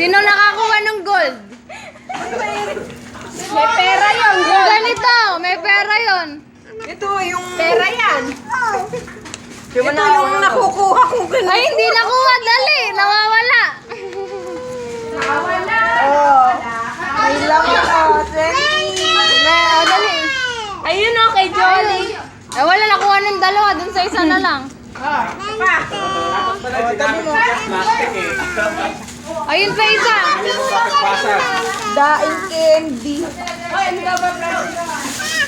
Sino nakakuha ng gold? May pera yun. Yung ganito, may pera yon. Ito yung... Pera yan. Ito yung nakukuha ko ganito. Ay, hindi nakuha. Dali, nawawala. Nawala. Oh. May lang ako. 20. Dali. Ayun o, kay Jolly. Eh, wala nakuha ng dalawa. Dun sa isa na lang. Pa. Dami mo. Plastic eh. Ayun pa isa. Bakit basag? Daing candy. Ay, ano ba,